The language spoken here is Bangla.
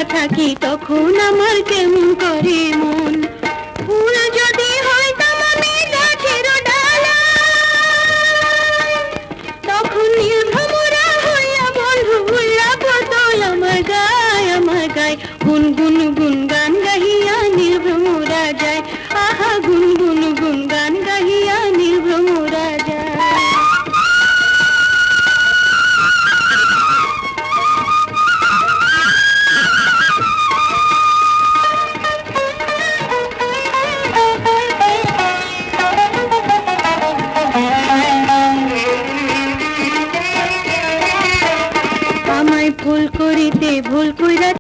থাকি তখন আমার কেমন করে মন। ফুল যদি হইতাম আমি গাছের ডালায়, তখন নীলভ্রমরা হইয়া বন্ধু উল্লাপত আমার গায় গুনগুন গুন